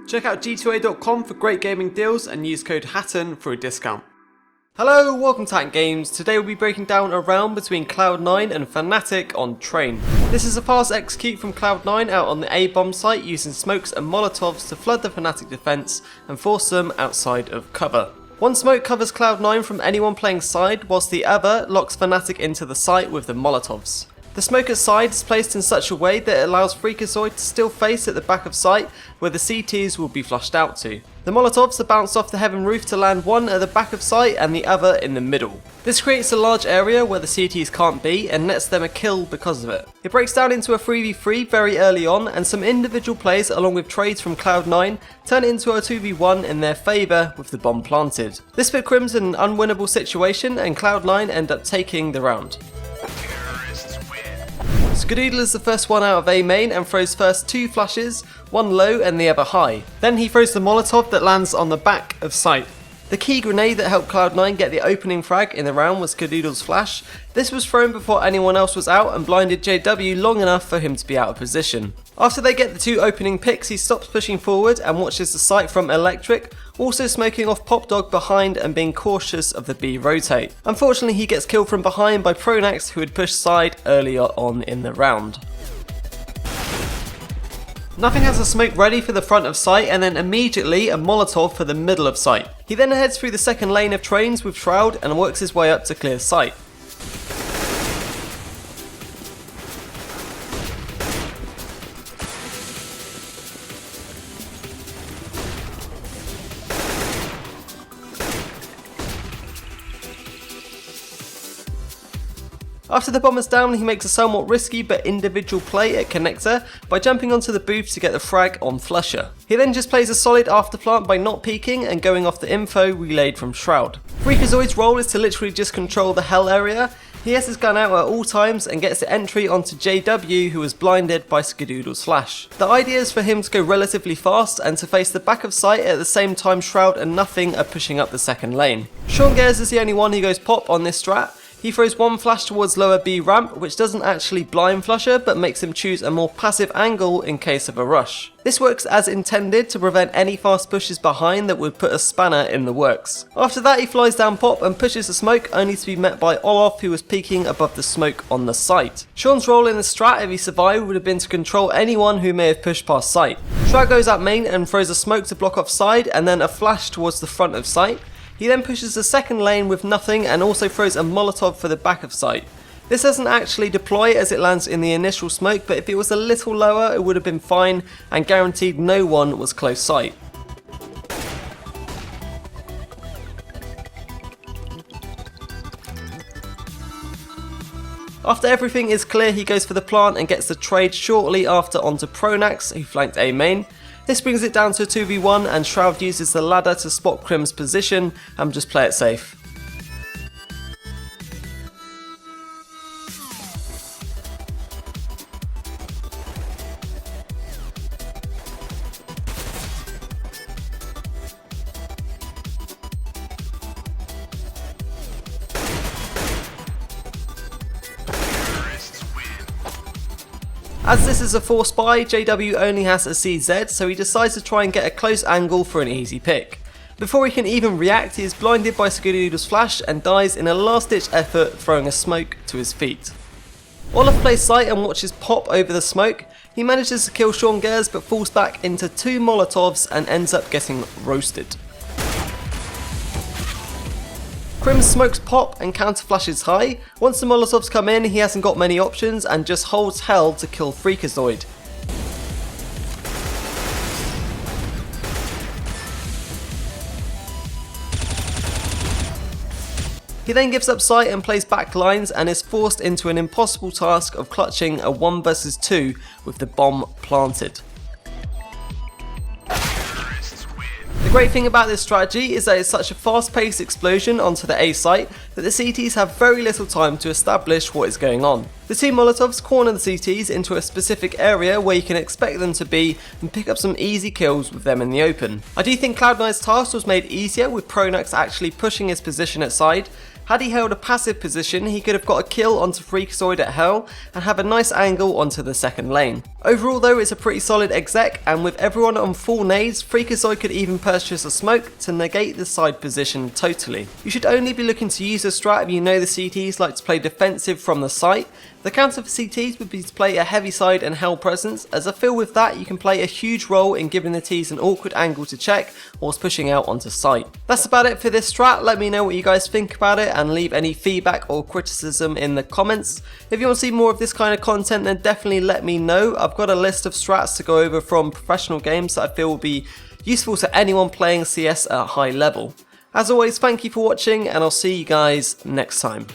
Check out g2a.com for great gaming deals and use code Hatton for a discount. Hello, welcome to Hatton Games. Today we'll be breaking down a round between Cloud9 and Fnatic on Train. This is a fast execute from Cloud9 out on the A-bomb site using smokes and molotovs to flood the Fnatic defense and force them outside of cover. One smoke covers Cloud9 from anyone playing side, whilst the other locks Fnatic into the site with the molotovs. The smoker's side is placed in such a way that it allows Freakazoid to still face at the back of site where the CTs will be flushed out to. The molotovs are bounced off the heaven roof to land one at the back of site and the other in the middle. This creates a large area where the CTs can't be and nets them a kill because of it. It breaks down into a 3v3 very early on, and some individual plays along with trades from Cloud9 turn it into a 2v1 in their favour with the bomb planted. This put Crims in an unwinnable situation and Cloud9 end up taking the round. Skadoodle is the first one out of A main and throws first two flashes, one low and the other high. Then he throws the molotov that lands on the back of site. The key grenade that helped Cloud9 get the opening frag in the round was Skadoodle's flash. This was thrown before anyone else was out and blinded JW long enough for him to be out of position. After they get the two opening picks, he stops pushing forward and watches the site from Electric, also smoking off Pop Dog behind and being cautious of the B rotate. Unfortunately, he gets killed from behind by Pronax, who had pushed side earlier on in the round. Nothing has a smoke ready for the front of site and then immediately a molotov for the middle of site. He then heads through the second lane of trains with Shroud and works his way up to clear site. After the bomb is down, he makes a somewhat risky but individual play at Connector by jumping onto the booth to get the frag on Flusher. He then just plays a solid afterplant by not peeking and going off the info relayed from Shroud. Freakazoid's role is to literally just control the hell area. He has his gun out at all times and gets the entry onto JW, who was blinded by Skadoodle's flash. The idea is for him to go relatively fast and to face the back of site at the same time Shroud and Nothing are pushing up the second lane. Sean Gares is the only one who goes pop on this strat. He throws one flash towards lower B ramp, which doesn't actually blind Flusher but makes him choose a more passive angle in case of a rush. This works as intended to prevent any fast pushes behind that would put a spanner in the works. After that, he flies down pop and pushes the smoke, only to be met by Olaf, who was peeking above the smoke on the site. Sean's role in the strat, if he survived, would have been to control anyone who may have pushed past site. Shroud goes up main and throws a smoke to block off side and then a flash towards the front of site. He then pushes the second lane with Nothing and also throws a molotov for the back of site. This doesn't actually deploy as it lands in the initial smoke, but if it was a little lower it would have been fine and guaranteed no one was close sight. After everything is clear, he goes for the plant and gets the trade shortly after onto Pronax, who flanked A main. This brings it down to a 2v1 and Shroud uses the ladder to spot Crim's position and just play it safe. As this is a force buy, JW only has a CZ, so he decides to try and get a close angle for an easy pick. Before he can even react, he is blinded by Skadoodle's flash and dies in a last ditch effort throwing a smoke to his feet. Olaf plays site and watches pop over the smoke. He manages to kill Sean Gares but falls back into two molotovs and ends up getting roasted. Crim smokes pop and counter flashes high. Once the molotovs come in, he hasn't got many options and just holds hell to kill Freakazoid. He then gives up sight and plays back lines and is forced into an impossible task of clutching a 1 vs 2 with the bomb planted. The great thing about this strategy is that it's such a fast-paced explosion onto the A site that the CTs have very little time to establish what is going on. The two molotovs corner the CTs into a specific area where you can expect them to be and pick up some easy kills with them in the open. I do think Cloud9's task was made easier with Pronax actually pushing his position at side. Had he held a passive position, he could have got a kill onto Freakazoid at Hell and have a nice angle onto the second lane. Overall though, it's a pretty solid exec, and with everyone on full nades, Freakazoid could even purchase a smoke to negate the side position totally. You should only be looking to use this strat if you know the CTs like to play defensive from the site. The counter for CTs would be to play a heavy side and Hell presence, as I feel with that you can play a huge role in giving the Ts an awkward angle to check whilst pushing out onto site. That's about it for this strat. Let me know what you guys think about it and leave any feedback or criticism in the comments. If you want to see more of this kind of content, then definitely let me know. I've got a list of strats to go over from professional games that I feel will be useful to anyone playing CS at a high level. As always, thank you for watching, and I'll see you guys next time.